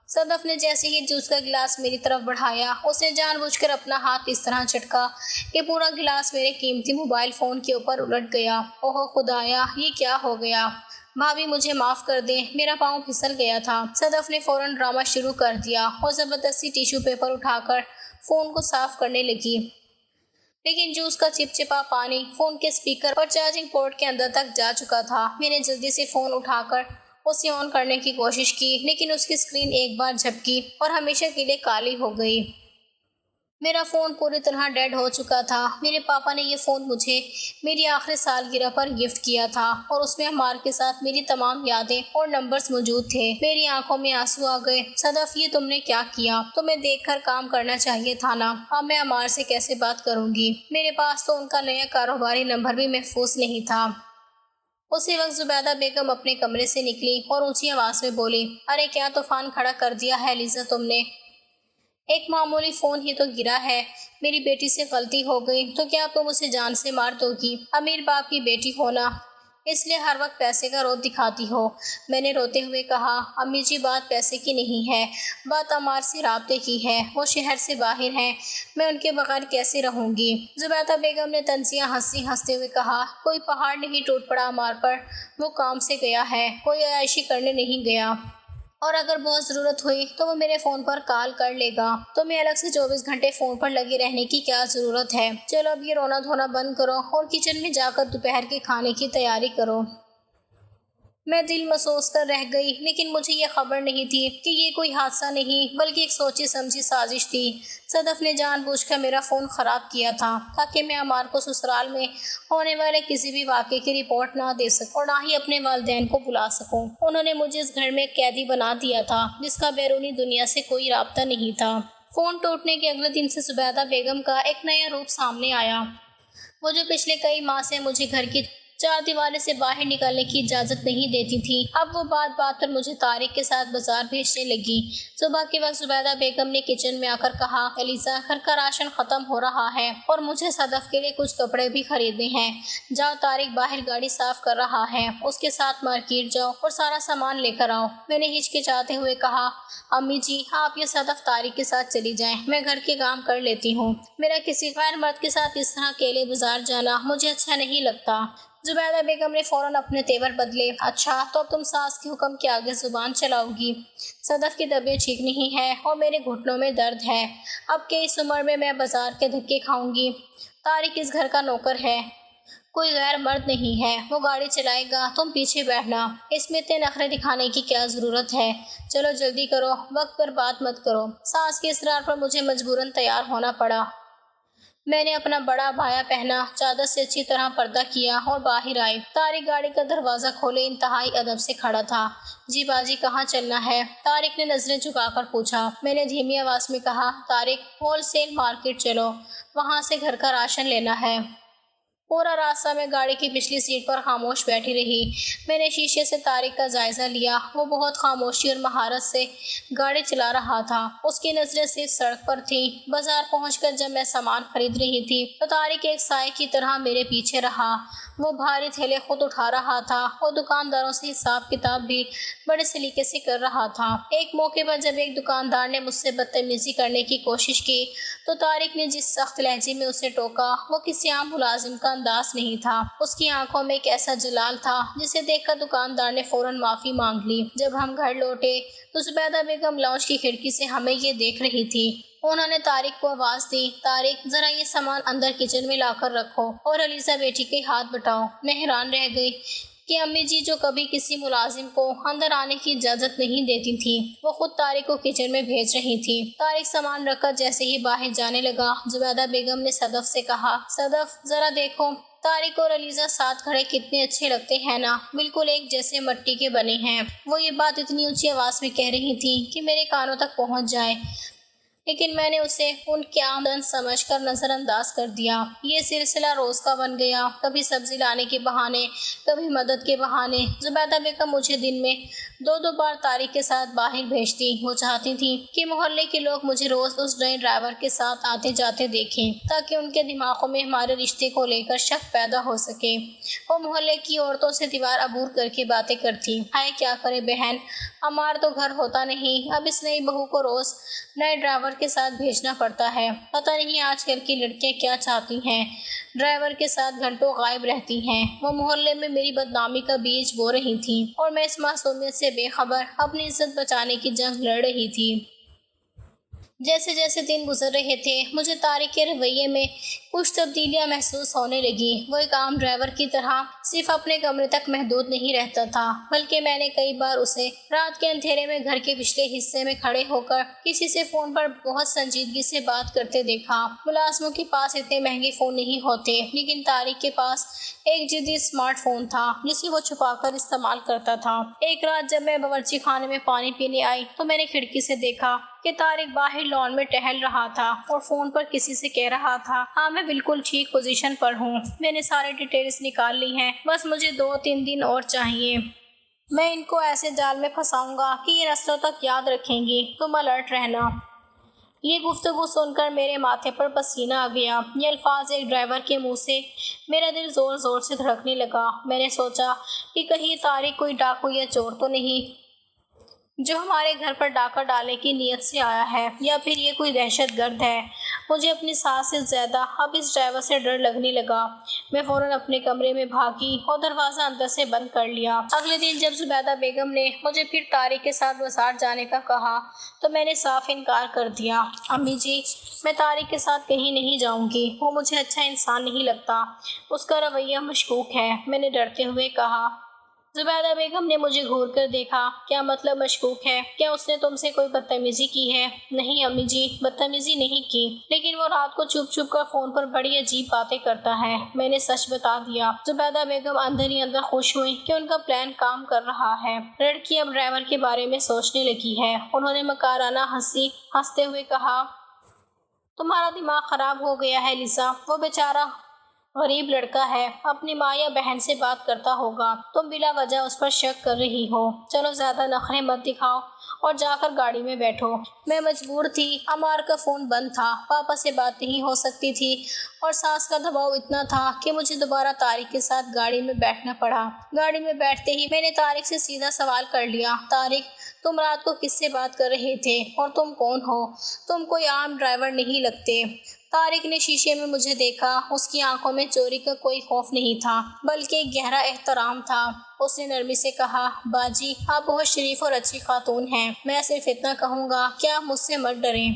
S1: صدف نے جیسے ہی جوس کا گلاس میری طرف بڑھایا، اس نے جان بوجھ کر اپنا ہاتھ اس طرح چٹکا کہ پورا گلاس میرے قیمتی موبائل فون کے اوپر الٹ گیا۔ اوہ خدایا، یہ کیا ہو گیا؟ بھابھی مجھے معاف کر دیں، میرا پاؤں پھسل گیا تھا۔ صدف نے فوراً ڈرامہ شروع کر دیا اور زبردستی ٹیشو پیپر اٹھا کر فون کو صاف کرنے لگی، لیکن جوس کا چپچپا پانی فون کے اسپیکر اور چارجنگ پورٹ کے اندر تک جا چکا تھا۔ میں نے جلدی سے فون اٹھا کر اسے آن کرنے کی کوشش کی، لیکن اس کی اسکرین ایک بار جھپکی اور ہمیشہ کے لیے کالی ہو گئی۔ میرا فون پوری طرح ڈیڈ ہو چکا تھا۔ میرے پاپا نے یہ فون مجھے میری آخری سالگرہ پر گفٹ کیا تھا اور اس میں عمار کے ساتھ میری تمام یادیں اور نمبرز موجود تھے۔ میری آنکھوں میں آنسو آ گئے۔ صدف، یہ تم نے کیا کیا؟ تمہیں دیکھ کر کام کرنا چاہیے تھا نا۔ اب میں عمار سے کیسے بات کروں گی؟ میرے پاس تو ان کا نیا کاروباری نمبر بھی محفوظ نہیں تھا۔ اسی وقت زبیدہ بیگم اپنے کمرے سے نکلی اور اونچی آواز میں بولی، ارے کیا طوفان کھڑا کر دیا ہے الیزا تم نے؟ ایک معمولی فون ہی تو گرا ہے، میری بیٹی سے غلطی ہو گئی تو کیا تم اسے جان سے مار دو گی؟ امیر باپ کی بیٹی ہونا، اس لیے ہر وقت پیسے کا روب دکھاتی ہو۔ میں نے روتے ہوئے کہا، امی جی بات پیسے کی نہیں ہے، بات عمار سے رابطے کی ہے، وہ شہر سے باہر ہیں، میں ان کے بغیر کیسے رہوں گی؟ زبیدہ بیگم نے طنزیہ ہنستے ہوئے کہا، کوئی پہاڑ نہیں ٹوٹ پڑا عمار پر، وہ کام سے گیا ہے، کوئی عیاشی کرنے نہیں گیا، اور اگر بہت ضرورت ہوئی تو وہ میرے فون پر کال کر لے گا۔ تمہیں الگ سے 24 گھنٹے فون پر لگے رہنے کی کیا ضرورت ہے؟ چلو اب یہ رونا دھونا بند کرو اور کچن میں جا کر دوپہر کے کھانے کی تیاری کرو۔ میں دل محسوس کر رہ گئی، لیکن مجھے یہ خبر نہیں تھی کہ یہ کوئی حادثہ نہیں بلکہ ایک سوچی سمجھی سازش تھی۔ صدف نے جان بوجھ کر میرا فون خراب کیا تھا تاکہ میں عمار کو سسرال میں ہونے والے کسی بھی واقعے کی رپورٹ نہ دے سکوں اور نہ ہی اپنے والدین کو بلا سکوں۔ انہوں نے مجھے اس گھر میں ایک قیدی بنا دیا تھا جس کا بیرونی دنیا سے کوئی رابطہ نہیں تھا۔ فون ٹوٹنے کے اگلے دن سے زبیدہ بیگم کا ایک نیا روپ سامنے آیا۔ وہ جو پچھلے کئی ماہ سے مجھے گھر کی چار دیواریں سے باہر نکلنے کی اجازت نہیں دیتی تھی، اب وہ بات بات پر مجھے طارق کے ساتھ بازار بھیجنے لگی۔ صبح کے وقت زبیدہ بیگم نے کچن میں آ کر کہا، الیزا گھر کا راشن ختم ہو رہا ہے اور مجھے صدف کے لیے کچھ کپڑے بھی خریدنے ہیں۔ جاؤ، طارق باہر گاڑی صاف کر رہا ہے، اس کے ساتھ مارکیٹ جاؤ اور سارا سامان لے کر آؤ۔ میں نے ہچکچاتے ہوئے کہا، امی جی آپ یا صدف طارق کے ساتھ چلی جائیں، میں گھر کے کام کر لیتی ہوں۔ میرا کسی غیر مرد کے ساتھ اس طرح اکیلے بازار جانا مجھے اچھا نہیں لگتا۔ زبیدہ بیگم نے فوراً اپنے تیور بدلے۔ اچھا، تو اب تم ساس کے حکم کے آگے زبان چلاؤ گی؟ صدف کی طبیعت ٹھیک نہیں ہے اور میرے گھٹنوں میں درد ہے، اب کہ اس عمر میں میں بازار کے دھکے کھاؤں گی؟ طارق اس گھر کا نوکر ہے، کوئی غیر مرد نہیں ہے، وہ گاڑی چلائے گا، تم پیچھے بیٹھنا، اس میں اتنے نخرے دکھانے کی کیا ضرورت ہے؟ چلو جلدی کرو، وقت پر بات مت کرو۔ ساس کے اصرار پر مجھے مجبوراً تیار ہونا پڑا۔ میں نے اپنا بڑا عبایا پہنا، چادر سے اچھی طرح پردہ کیا اور باہر آئی۔ طارق گاڑی کا دروازہ کھولے انتہائی ادب سے کھڑا تھا۔ جی باجی کہاں چلنا ہے؟ طارق نے نظریں جھکا کر پوچھا۔ میں نے دھیمی آواز میں کہا، طارق ہول سیل مارکیٹ چلو، وہاں سے گھر کا راشن لینا ہے۔ پورا راستہ میں گاڑی کی پچھلی سیٹ پر خاموش بیٹھی رہی۔ میں نے شیشے سے طارق کا جائزہ لیا، وہ بہت خاموشی اور مہارت سے گاڑی چلا رہا تھا، اس کی نظریں صرف سڑک پر تھیں۔ بازار پہنچ کر جب میں سامان خرید رہی تھی تو طارق ایک سائے کی طرح میرے پیچھے رہا۔ وہ بھاری تھیلے خود اٹھا رہا تھا اور دکانداروں سے حساب کتاب بھی بڑے سلیقے سے کر رہا تھا۔ ایک موقع پر جب ایک دکاندار نے مجھ سے بدتمیزی کرنے کی کوشش کی تو طارق نے جس سخت لہجے میں اسے ٹوکا وہ کسی عام ملازم کا انداز نہیں تھا۔ اس کی آنکھوں میں ایک ایسا جلال تھا جسے دیکھ کر دکاندار نے فوراً معافی مانگ لی۔ جب ہم گھر لوٹے تو زبیدہ بیگم لاؤنج کی کھڑکی سے ہمیں یہ دیکھ رہی تھی۔ انہوں نے طارق کو آواز دی، طارق ذرا یہ سامان اندر کچن میں لا کر رکھو اور الیزا بیٹی کے ہاتھ بٹاؤ۔ میں حیران رہ گئی کہ امی جی جو کبھی کسی ملازم کو اندر آنے کی اجازت نہیں دیتی تھی، وہ خود طارق کو کچن میں بھیج رہی تھی۔ طارق سامان رکھ کر جیسے ہی باہر جانے لگا، زبیدہ بیگم نے صدف سے کہا، صدف ذرا دیکھو طارق اور الیزا ساتھ کھڑے کتنے اچھے لگتے ہیں نا، بالکل ایک جیسے مٹی کے بنے ہیں۔ وہ یہ بات اتنی اونچی آواز میں کہہ رہی تھی کہ میرے کانوں تک پہنچ جائے، لیکن میں نے اسے ان کے آمدن سمجھ کر نظر انداز کر دیا۔ یہ سلسلہ روز کا بن گیا، کبھی سبزی لانے کے بہانے، کبھی مدد کے بہانے۔ زبیدہ بیگم مجھے دن میں دو دو بار طارق کے ساتھ باہر بھیجتی۔ وہ چاہتی تھی کہ محلے کے لوگ مجھے روز اس نئے ڈرائیور کے ساتھ آتے جاتے دیکھیں تاکہ ان کے دماغوں میں ہمارے رشتے کو لے کر شک پیدا ہو سکے۔ وہ محلے کی عورتوں سے دیوار عبور کر کے باتیں کرتی۔ ہائے کیا کرے بہن، عمار تو گھر ہوتا نہیں، اب اس نئی بہو کو روز نئے ڈرائیور کے ساتھ بھیجنا پڑتا ہے۔ پتہ نہیں آج کل کی لڑکیاں کیا چاہتی ہیں، ڈرائیور کے ساتھ گھنٹوں غائب رہتی ہیں۔ وہ محلے میں میری بدنامی کا بیج بو رہی تھیں اور میں اس معصومیت سے بے خبر اپنی عزت بچانے کی جنگ لڑ رہی تھی۔ جیسے جیسے دن گزر رہے تھے مجھے طارق کے رویے میں کچھ تبدیلیاں محسوس ہونے لگی۔ وہ ایک عام ڈرائیور کی طرح صرف اپنے کمرے تک محدود نہیں رہتا تھا، بلکہ میں نے کئی بار اسے رات کے اندھیرے میں گھر کے پچھلے حصے میں کھڑے ہو کر کسی سے فون پر بہت سنجیدگی سے بات کرتے دیکھا۔ ملازموں کے پاس اتنے مہنگے فون نہیں ہوتے، لیکن طارق کے پاس ایک جدید اسمارٹ فون تھا جسے وہ چھپا کر استعمال کرتا تھا۔ ایک رات جب میں باورچی خانے میں پانی پینے آئی تو میں نے کھڑکی سے دیکھا کہ طارق باہر لان میں ٹہل رہا تھا اور فون پر کسی سے کہہ رہا تھا، ہاں میں بالکل ٹھیک پوزیشن پر ہوں، میں نے سارے ڈیٹیلز نکال لی ہیں، بس مجھے 2-3 دن اور چاہیے۔ میں ان کو ایسے جال میں پھنساؤں گا کہ یہ نسلوں تک یاد رکھیں گی، تم الرٹ رہنا۔ یہ گفتگو سن کر میرے ماتھے پر پسینہ آ گیا۔ یہ الفاظ ایک ڈرائیور کے منہ سے، میرا دل زور زور سے دھڑکنے لگا۔ میں نے سوچا کہ کہیں طارق کوئی ڈاکو یا چور تو نہیں جو ہمارے گھر پر ڈاکہ ڈالنے کی نیت سے آیا ہے، یا پھر یہ کوئی دہشت گرد ہے۔ مجھے اپنی سانس سے زیادہ اب اس ڈرائیور سے ڈر لگنے لگا۔ میں فوراً اپنے کمرے میں بھاگی اور دروازہ اندر سے بند کر لیا۔ اگلے دن جب زبیدہ بیگم نے مجھے پھر طارق کے ساتھ بازار جانے کا کہا تو میں نے صاف انکار کر دیا۔ امی جی، میں طارق کے ساتھ کہیں نہیں جاؤں گی، وہ مجھے اچھا انسان نہیں لگتا، اس کا رویہ مشکوک ہے، میں نے ڈرتے ہوئے کہا۔ زبیدہ بیگم نے مجھے گھور کر دیکھا۔ کیا مطلب مشکوک ہے؟ کیا اس نے تم سے کوئی بدتمیزی کی ہے؟ نہیں امی جی، بدتمیزی نہیں کی، لیکن وہ رات کو چھپ چھپ کر فون پر بڑی عجیب باتیں کرتا ہے، میں نے سچ بتا دیا۔ زبیدہ بیگم اندر ہی اندر خوش ہوئی کہ ان کا پلان کام کر رہا ہے۔ لڑکی اب ڈرائیور کے بارے میں سوچنے لگی ہے۔ انہوں نے مکارانہ ہنستے ہوئے کہا، تمہارا دماغ خراب ہو گیا ہے لیزا، وہ بیچارہ غریب لڑکا ہے، اپنی ماں یا بہن سے بات کرتا ہوگا، تم بلا وجہ اس پر شک کر رہی ہو۔ چلو زیادہ نخرے مت دکھاؤ اور جا کر گاڑی میں بیٹھو۔ میں مجبور تھی، عمار کا فون بند تھا، پاپا سے بات نہیں ہو سکتی تھی اور ساس کا دباؤ اتنا تھا کہ مجھے دوبارہ طارق کے ساتھ گاڑی میں بیٹھنا پڑا۔ گاڑی میں بیٹھتے ہی میں نے طارق سے سیدھا سوال کر لیا، طارق تم رات کو کس سے بات کر رہے تھے اور تم کون ہو؟ تم کوئی عام ڈرائیور نہیں لگتے۔ طارق نے شیشے میں مجھے دیکھا۔ اس کی آنکھوں میں چوری کا کوئی خوف نہیں تھا، بلکہ ایک گہرا احترام تھا۔ اس نے نرمی سے کہا، باجی آپ بہت شریف اور اچھی خاتون ہیں، میں صرف اتنا کہوں گا کہ آپ مجھ سے مت ڈریں۔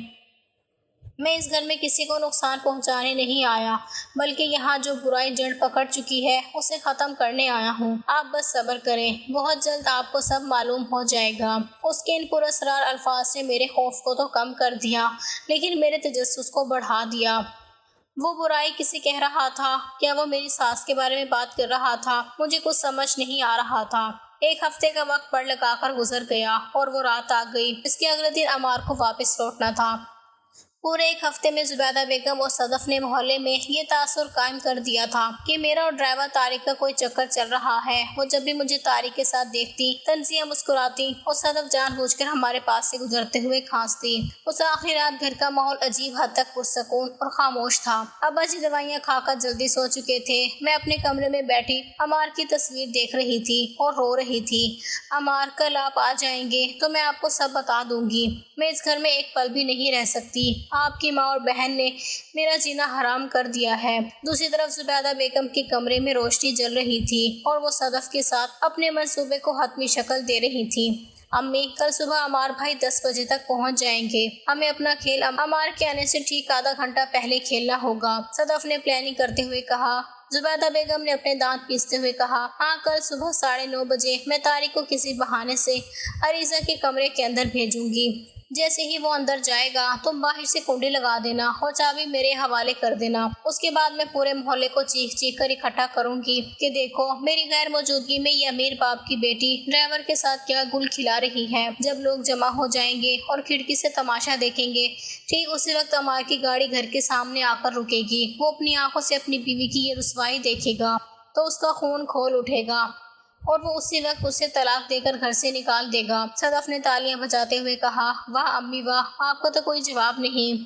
S1: میں اس گھر میں کسی کو نقصان پہنچانے نہیں آیا، بلکہ یہاں جو برائی جڑ پکڑ چکی ہے اسے ختم کرنے آیا ہوں۔ آپ بس صبر کریں، بہت جلد آپ کو سب معلوم ہو جائے گا۔ اس کے ان پراسرار الفاظ نے میرے خوف کو تو کم کر دیا، لیکن میرے تجسس کو بڑھا دیا۔ وہ برائی کسے کہہ رہا تھا؟ کیا وہ میری ساس کے بارے میں بات کر رہا تھا؟ مجھے کچھ سمجھ نہیں آ رہا تھا۔ ایک ہفتے کا وقت پڑ لگا کر گزر گیا اور وہ رات آ گئی۔ اس کے اگلے دن عمار کو واپس لوٹنا تھا۔ پورے ایک ہفتے میں زبیدہ بیگم اور صدف نے محلے میں یہ تاثر قائم کر دیا تھا کہ میرا اور ڈرائیور طارق کا کوئی چکر چل رہا ہے۔ وہ جب بھی مجھے طارق کے ساتھ دیکھتی، تنزیہ مسکراتی اور صدف جان بوجھ کر ہمارے پاس سے گزرتے ہوئے کھانستی۔ اس آخری رات گھر کا ماحول عجیب حد تک پرسکون اور خاموش تھا۔ ابا جی دوائیاں کھا کر جلدی سو چکے تھے۔ میں اپنے کمرے میں بیٹھی عمار کی تصویر دیکھ رہی تھی اور رو رہی تھی۔ عمار کل آپ آ جائیں گے تو میں آپ کو سب بتا دوں گی۔ میں اس گھر میں ایک پل بھی نہیں رہ سکتی۔ آپ کی ماں اور بہن نے میرا جینا حرام کر دیا ہے۔ دوسری طرف زبیدہ بیگم کے کمرے میں روشنی جل رہی تھی اور وہ صدف کے ساتھ اپنے منصوبے کو حتمی شکل دے رہی تھی۔ امی کل صبح عمار بھائی 10 بجے تک پہنچ جائیں گے، ہمیں اپنا کھیل عمار کے آنے سے ٹھیک آدھا گھنٹہ پہلے کھیلنا ہوگا، صدف نے پلاننگ کرتے ہوئے کہا۔ زبیدہ بیگم نے اپنے دانت پیستے ہوئے کہا، ہاں کل صبح 9:30 بجے میں طارق کو کسی بہانے سے عریضہ کے کمرے کے اندر بھیجوں گی۔ جیسے ہی وہ اندر جائے گا تم باہر سے کنڈی لگا دینا اور چابی میرے حوالے کر دینا۔ اس کے بعد میں پورے محلے کو چیخ چیخ کر اکٹھا کروں گی کہ دیکھو میری غیر موجودگی میں یہ امیر باپ کی بیٹی ڈرائیور کے ساتھ کیا گل کھلا رہی ہے۔ جب لوگ جمع ہو جائیں گے اور کھڑکی سے تماشا دیکھیں گے، ٹھیک اسی وقت عمار کی گاڑی گھر کے سامنے آ کر رکے گی۔ وہ اپنی آنکھوں سے اپنی بیوی کی یہ رسوائی دیکھے گا تو اس کا خون کھول اٹھے گا۔ اور وہ اسی وقت اسے طلاق دے کر گھر سے نکال دے گا۔ صدف نے تالیاں بجاتے ہوئے کہا، واہ امی واہ، آپ کو تو کوئی جواب نہیں۔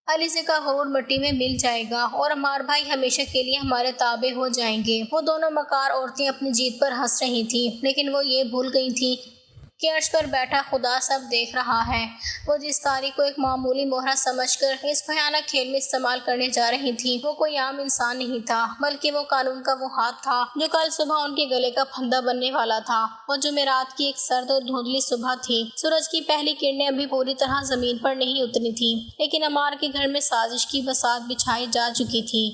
S1: علیزہ کا غرور مٹی میں مل جائے گا اور عمار بھائی ہمیشہ کے لیے ہمارے تابع ہو جائیں گے۔ وہ دونوں مکار عورتیں اپنی جیت پر ہنس رہی تھیں، لیکن وہ یہ بھول گئی تھیں کہ عرش پر بیٹھا خدا سب دیکھ رہا ہے۔ وہ جس تاریخ کو ایک معمولی مہرہ سمجھ کر اس بھیانک کھیل میں استعمال کرنے جا رہی تھی، وہ کوئی عام انسان نہیں تھا، بلکہ وہ قانون کا وہ ہاتھ تھا جو کل صبح ان کے گلے کا پھندا بننے والا تھا۔ وہ جمعرات کی ایک سرد اور دھندلی صبح تھی۔ سورج کی پہلی کرنیں ابھی پوری طرح زمین پر نہیں اتری تھیں، لیکن عمار کے گھر میں سازش کی بساط بچھائی جا چکی تھی۔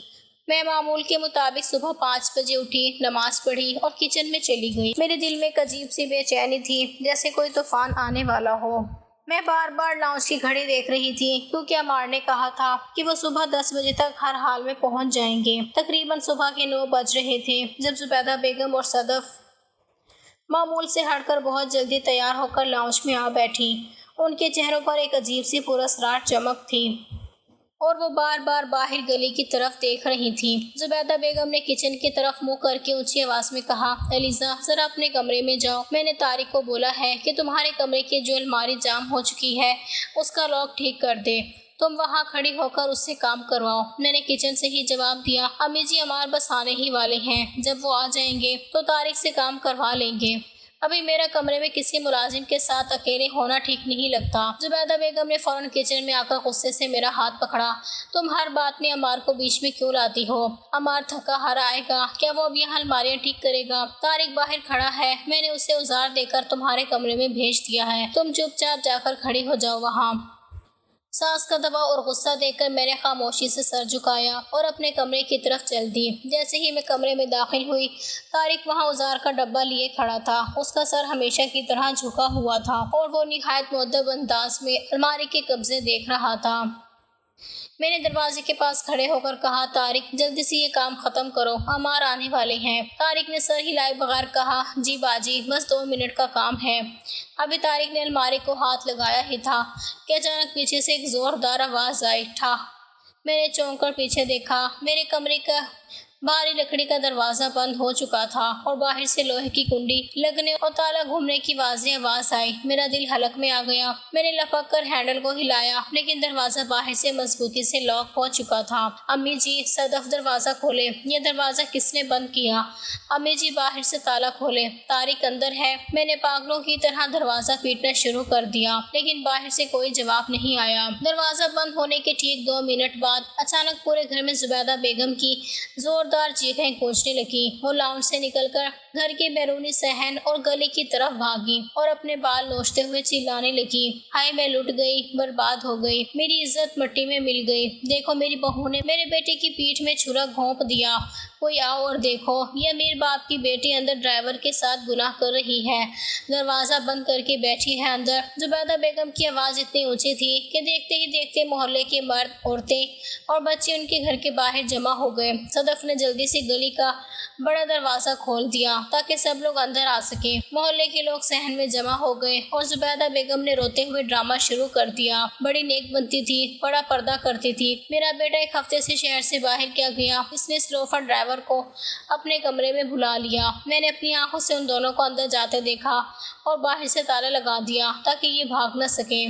S1: میں معمول کے مطابق صبح 5 بجے اٹھی، نماز پڑھی اور کچن میں چلی گئی۔ میرے دل میں ایک عجیب سی بے چینی تھی، جیسے کوئی طوفان آنے والا ہو۔ میں بار بار لاؤنج کی گھڑی دیکھ رہی تھی، کیونکہ عمار نے کہا تھا کہ وہ صبح 10 بجے تک ہر حال میں پہنچ جائیں گے۔ تقریباً صبح کے 9 بج رہے تھے جب زبیدہ بیگم اور صدف معمول سے ہٹ کر بہت جلدی تیار ہو کر لاؤنج میں آ بیٹھی۔ ان کے چہروں پر ایک عجیب سی پراسرار چمک تھی اور وہ بار بار باہر گلی کی طرف دیکھ رہی تھیں۔ زبیدہ بیگم نے کچن کی طرف منہ کر کے اونچی آواز میں کہا، علیزہ ذرا اپنے کمرے میں جاؤ، میں نے طارق کو بولا ہے کہ تمہارے کمرے کی جو الماری جام ہو چکی ہے اس کا لاک ٹھیک کر دے، تم وہاں کھڑی ہو کر اس سے کام کرواؤ۔ میں نے کچن سے ہی جواب دیا، امی جی عمار بس آنے ہی والے ہیں، جب وہ آ جائیں گے تو طارق سے کام کروا لیں گے، ابھی میرا کمرے میں کسی ملازم کے ساتھ اکیلے ہونا ٹھیک نہیں لگتا۔ زبیدہ بیگم نے فوراً کچن میں آ کر غصے سے میرا ہاتھ پکڑا، تم ہر بات میں عمار کو بیچ میں کیوں لاتی ہو؟ عمار تھکا ہارا آئے گا، کیا وہ اب یہاں الماریاں ٹھیک کرے گا؟ طارق باہر کھڑا ہے، میں نے اسے اوزار دے کر تمہارے کمرے میں بھیج دیا ہے، تم چپ چاپ جا کر کھڑی ہو جاؤ وہاں۔ سانس کا دباؤ اور غصہ دیکھ کر میں نے خاموشی سے سر جھکایا اور اپنے کمرے کی طرف چل دی۔ جیسے ہی میں کمرے میں داخل ہوئی، طارق وہاں اوزار کا ڈبہ لیے کھڑا تھا۔ اس کا سر ہمیشہ کی طرح جھکا ہوا تھا اور وہ نہایت مؤدب انداز میں الماری کے قبضے دیکھ رہا تھا۔ میں نے دروازے کے پاس کھڑے ہو کر کہا، طارق جلدی سے یہ کام ختم کرو، عمار آنے والے ہیں۔ طارق نے سر ہلائے بغیر کہا، جی باجی بس 2 منٹ کا کام ہے۔ ابھی طارق نے الماری کو ہاتھ لگایا ہی تھا کہ اچانک پیچھے سے ایک زوردار آواز آئی، ٹھا! میں نے چونک کر پیچھے دیکھا، میرے کمرے کا بھاری لکڑی کا دروازہ بند ہو چکا تھا اور باہر سے لوہے کی کنڈی لگنے اور تالا گھومنے کی واضح آواز آئی۔ میرا دل حلق میں آ گیا۔ میں نے لپک کر ہینڈل کو ہلایا، لیکن دروازہ باہر سے مضبوطی سے لاک ہو چکا تھا۔ امی جی صدف دروازہ کھولے، یہ دروازہ کس نے بند کیا؟ امی جی باہر سے تالا کھولے، طارق اندر ہے۔ میں نے پاگلوں کی طرح دروازہ پیٹنا شروع کر دیا، لیکن باہر سے کوئی جواب نہیں آیا۔ دروازہ بند ہونے کے ٹھیک 2 منٹ بعد اچانک پورے گھر میں زبیدہ بیگم کی زوردار چیخیں گونجنے لگیں۔ وہ لاؤنج سے نکل کر گھر کے بیرونی صحن اور گلی کی طرف بھاگی اور اپنے بال نوچتے ہوئے چلانے لگی، ہائے میں لٹ گئی، برباد ہو گئی، میری عزت مٹی میں مل گئی، دیکھو میری بہو نے میرے بیٹے کی پیٹھ میں چھرا گھونپ دیا، کوئی آؤ اور دیکھو، یہ امیر باپ کی بیٹی اندر ڈرائیور کے ساتھ گناہ کر رہی ہے، دروازہ بند کر کے بیٹھی ہے اندر۔ زبیدہ بیگم کی آواز اتنی اونچی تھی کہ دیکھتے ہی دیکھتے محلے کے مرد، عورتیں اور بچے ان کے گھر کے باہر جمع ہو گئے۔ صدف نے جلدی سے گلی کا بڑا دروازہ کھول دیا تاکہ سب لوگ اندر آ سکیں۔ محلے کے لوگ صحن میں جمع ہو گئے اور زبیدہ بیگم نے روتے ہوئے ڈرامہ شروع کر دیا۔ بڑی نیک بنتی تھی، بڑا پردہ کرتی تھی، میرا بیٹا 1 ہفتے سے شہر سے باہر کیا گیا، اس نے اس لوفر ڈرائیور کو اپنے کمرے میں بلا لیا۔ میں نے اپنی آنکھوں سے ان دونوں کو اندر جاتے دیکھا اور باہر سے تالا لگا دیا تاکہ یہ بھاگ نہ سکیں۔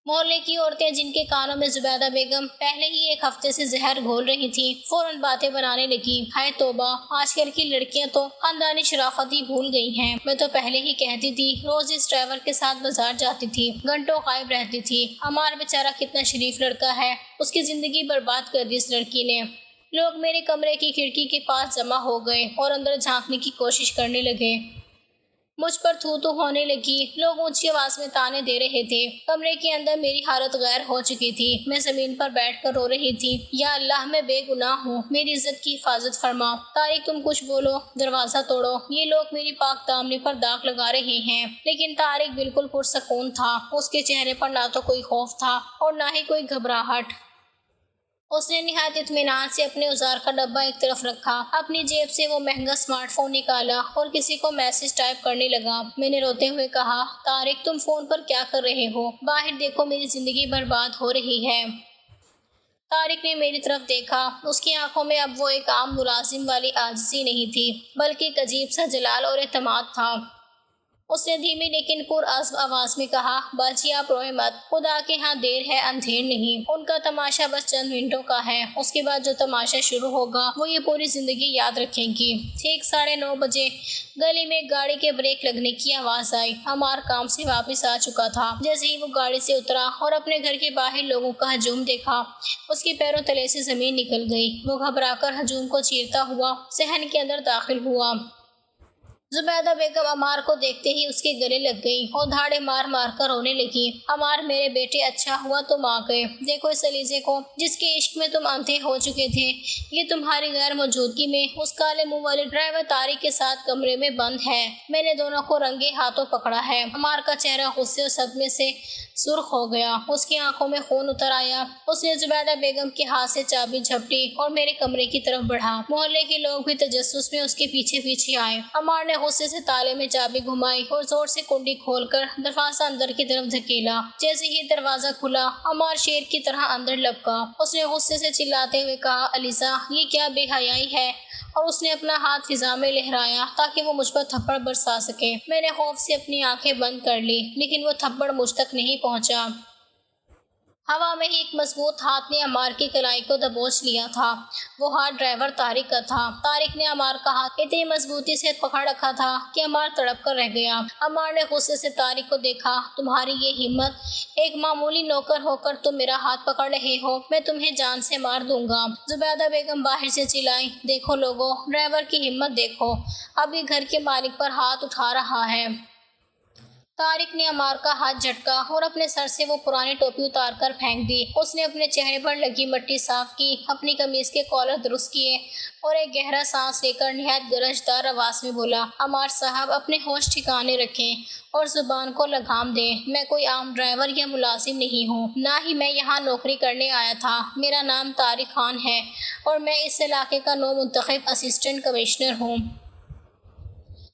S1: محلے کی عورتیں جن کے کانوں میں زبیدہ بیگم پہلے ہی 1 ہفتے سے زہر گھول رہی تھیں، فوراً باتیں بنانے لگیں، ہائے توبہ، آج کل کی لڑکیاں تو خاندانی شرافت ہی بھول گئی ہیں، میں تو پہلے ہی کہتی تھی، روز اس ڈرائیور کے ساتھ بازار جاتی تھی، گھنٹوں غائب رہتی تھی، عمار بیچارہ کتنا شریف لڑکا ہے، اس کی زندگی برباد کر دی اس لڑکی نے۔ لوگ میرے کمرے کی کھڑکی کے پاس جمع ہو گئے اور اندر جھانکنے کی کوشش کرنے لگے۔ مجھ پر تھو تھو ہونے لگی، لوگ اونچی آواز میں تانے دے رہے تھے۔ کمرے کے اندر میری حالت غیر ہو چکی تھی، میں زمین پر بیٹھ کر رو رہی تھی، یا اللہ میں بے گناہ ہوں، میری عزت کی حفاظت فرما، طارق تم کچھ بولو، دروازہ توڑو، یہ لوگ میری پاک دامنی پر داغ لگا رہے ہیں۔ لیکن طارق بالکل پرسکون تھا، اس کے چہرے پر نہ تو کوئی خوف تھا اور نہ ہی کوئی گھبراہٹ۔ اس نے نہایت اطمینان سے اپنے اوزار کا ڈبہ ایک طرف رکھا، اپنی جیب سے وہ مہنگا اسمارٹ فون نکالا اور کسی کو میسج ٹائپ کرنے لگا۔ میں نے روتے ہوئے کہا، طارق تم فون پر کیا کر رہے ہو؟ باہر دیکھو، میری زندگی برباد ہو رہی ہے۔ طارق نے میری طرف دیکھا۔ اس کی آنکھوں میں اب وہ ایک عام ملازم والی عاجزی نہیں تھی، بلکہ ایک عجیب سا جلال اور اعتماد تھا۔ اس نے دھیمی لیکن پرعزم آواز میں کہا، باجی آپ روئیں مت، خدا کے ہاں دیر ہے اندھیر نہیں۔ ان کا تماشا بس چند منٹوں کا ہے، اس کے بعد جو تماشا شروع ہوگا وہ یہ پوری زندگی یاد رکھیں گی۔ ٹھیک 9:30 بجے گلی میں گاڑی کے بریک لگنے کی آواز آئی۔ عمار کام سے واپس آ چکا تھا۔ جیسے ہی وہ گاڑی سے اترا اور اپنے گھر کے باہر لوگوں کا ہجوم دیکھا، اس کے پیروں تلے سے زمین نکل گئی۔ وہ گھبرا کر ہجوم کو چیرتا ہوا صحن کے اندر داخل ہوا۔ زبیدہ بیگم عمار کو دیکھتے ہی اس کے گلے لگ گئی اور دھاڑے مار مار کر رونے لگی۔ عمار میرے بیٹے، اچھا ہوا تم آ گئے۔ دیکھو اس علیزے کو جس کے عشق میں تم اندھے ہو چکے تھے، یہ تمہاری غیر موجودگی میں اس کالے منہ والے ڈرائیور طارق کے ساتھ کمرے میں بند ہے۔ میں نے دونوں کو رنگے ہاتھوں پکڑا ہے۔ عمار کا چہرہ غصے اور صدمے سے سرخ ہو گیا، اس کی آنکھوں میں خون اتر آیا۔ اس نے زبیدہ بیگم کے ہاتھ سے چابی جھپٹی اور میرے کمرے کی طرف بڑھا۔ محلے کے لوگ بھی تجسس میں اس کے پیچھے پیچھے آئے۔ عمار نے غصے سے تالے میں چابی گھمائی اور زور سے کنڈی کھول کر دروازہ اندر کی طرف دھکیلا۔ جیسے ہی دروازہ کھلا، عمار شیر کی طرح اندر لپکا۔ اس نے غصے سے چلاتے ہوئے کہا، علیزہ یہ کیا بے حیائی ہے؟ اور اس نے اپنا ہاتھ فضا میں لہرایا تاکہ وہ مجھ پر تھپڑ برسا سکے۔ میں نے خوف سے اپنی آنکھیں بند کر لی، لیکن وہ تھپڑ مجھ تک نہیں پہنچا۔ ہوا میں ہی ایک مضبوط ہاتھ نے عمار کی کلائی کو دبوچ لیا تھا۔ وہ ہاتھ ڈرائیور طارق کا تھا۔ طارق نے عمار کا ہاتھ اتنی مضبوطی سے پکڑ رکھا تھا کہ عمار تڑپ کر رہ گیا۔ عمار نے غصے سے طارق کو دیکھا، تمہاری یہ ہمت! ایک معمولی نوکر ہو کر تم میرا ہاتھ پکڑ رہے ہو، میں تمہیں جان سے مار دوں گا۔ زبیدہ بیگم باہر سے چلائی، دیکھو لوگو، ڈرائیور کی ہمت دیکھو، اب یہ گھر کے مالک پر ہاتھ اٹھا رہا ہے۔ طارق نے عمار کا ہاتھ جھٹکا اور اپنے سر سے وہ پرانی ٹوپی اتار کر پھینک دی۔ اس نے اپنے چہرے پر لگی مٹی صاف کی، اپنی قمیض کے کالر درست کیے اور ایک گہرا سانس لے کر نہایت گرجدار آواز میں بولا، عمار صاحب اپنے ہوش ٹھکانے رکھیں اور زبان کو لگام دیں۔ میں کوئی عام ڈرائیور یا ملازم نہیں ہوں، نہ ہی میں یہاں نوکری کرنے آیا تھا۔ میرا نام طارق خان ہے اور میں اس علاقے کا نو منتخب اسسٹنٹ کمشنر ہوں۔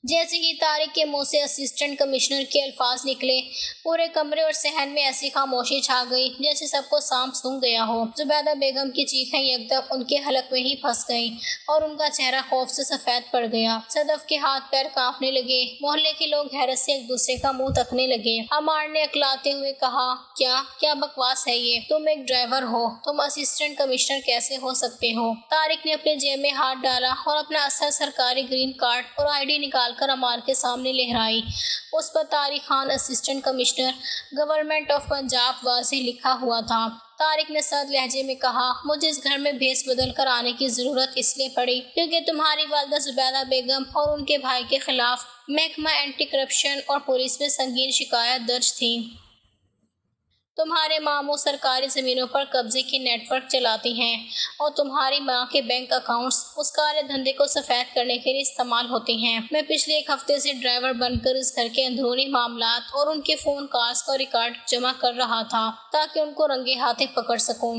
S1: جیسے ہی طارق کے منہ سے اسسٹنٹ کمشنر کے الفاظ نکلے، پورے کمرے اور صحن میں ایسی خاموشی چھا گئی جیسے سب کو سانپ سونگھ گیا ہو۔ زبیدہ بیگم کی چیخیں یکدم ان کے حلق میں ہی پھنس گئیں اور ان کا چہرہ خوف سے سفید پڑ گیا۔ صدف کے ہاتھ پیر کانپنے لگے۔ محلے کے لوگ حیرت سے ایک دوسرے کا منہ تکنے لگے۔ عمار نے اکلاتے ہوئے کہا، کیا بکواس ہے یہ؟ تم ایک ڈرائیور ہو، تم اسسٹنٹ کمشنر کیسے ہو سکتے ہو؟ طارق نے اپنے جیب میں ہاتھ ڈالا اور اپنا اصل سرکاری گرین کارڈ اور آئی ڈی نکال کر عمار کے سامنے لہرائی۔ اس پر Tariq Khan assistant commissioner government of Punjab واضح لکھا ہوا تھا۔ طارق نے سرد لہجے میں کہا، مجھے اس گھر میں بھیس بدل کر آنے کی ضرورت اس لیے پڑی کیونکہ تمہاری والدہ زبیدہ بیگم اور ان کے بھائی کے خلاف محکمہ اینٹی کرپشن اور پولیس میں سنگین شکایات درج تھیں۔ تمہارے ماموں سرکاری زمینوں پر قبضے کی نیٹ ورک چلاتی ہیں اور تمہاری ماں کے بینک اکاؤنٹس اس کالے دھندے کو سفید کرنے کے لیے استعمال ہوتے ہیں۔ میں پچھلے ایک ہفتے سے ڈرائیور بن کر اس گھر کے اندرونی معاملات اور ان کے فون کالز کا ریکارڈ جمع کر رہا تھا تاکہ ان کو رنگے ہاتھ پکڑ سکوں۔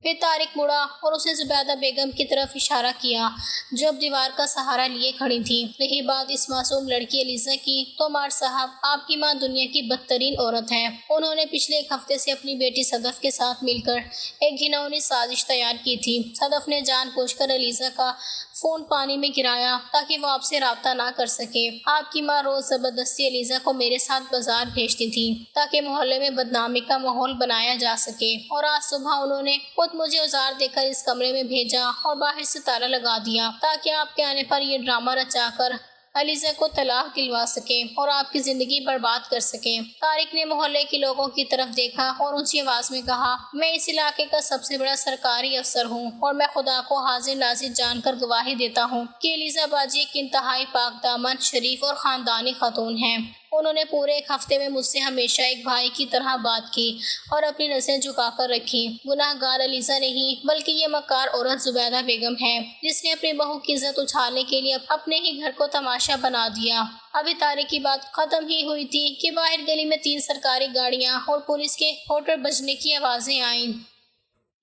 S1: پھر طارق مڑا اور اس نے زبیدہ بیگم کی طرف اشارہ کیا جو اب دیوار کا سہارا لیے کھڑی تھی۔ رہی بات اس معصوم لڑکی علیزہ کی، تو عمار صاحب آپ کی ماں دنیا کی بدترین عورت ہے۔ انہوں نے پچھلے ایک ہفتے سے اپنی بیٹی صدف کے ساتھ مل کر ایک گھناؤنی سازش تیار کی تھی۔ صدف نے جان بوجھ کر علیزہ کا فون پانی میں گرایا تاکہ وہ آپ سے رابطہ نہ کر سکے۔ آپ کی ماں روز زبردستی علیزہ کو میرے ساتھ بازار بھیجتی تھی تاکہ محلے میں بدنامی کا ماحول بنایا جا سکے، اور آج صبح انہوں نے خود مجھے اوزار دے کر اس کمرے میں بھیجا اور باہر سے تالا لگا دیا تاکہ آپ کے آنے پر یہ ڈرامہ رچا کر علیزہ کو طلاق دلوا سکے اور آپ کی زندگی برباد کر سکے۔ طارق نے محلے کے لوگوں کی طرف دیکھا اور اونچی آواز میں کہا، میں اس علاقے کا سب سے بڑا سرکاری افسر ہوں اور میں خدا کو حاضر ناظر جان کر گواہی دیتا ہوں کہ علیزہ باجی ایک انتہائی پاک دامن، شریف اور خاندانی خاتون ہے۔ انہوں نے پورے ایک ہفتے میں مجھ سے ہمیشہ ایک بھائی کی طرح بات کی اور اپنی نظریں جھکا کر رکھی۔ گناہ گار علیزہ نہیں بلکہ یہ مکار عورت زبیدہ بیگم ہے جس نے اپنی بہو کی عزت اچھالنے کے لیے اپنے ہی گھر کو تماشا بنا دیا۔ ابھی طارق کی بات ختم ہی ہوئی تھی کہ باہر گلی میں 3 سرکاری گاڑیاں اور پولیس کے ہارن بجنے کی آوازیں آئیں۔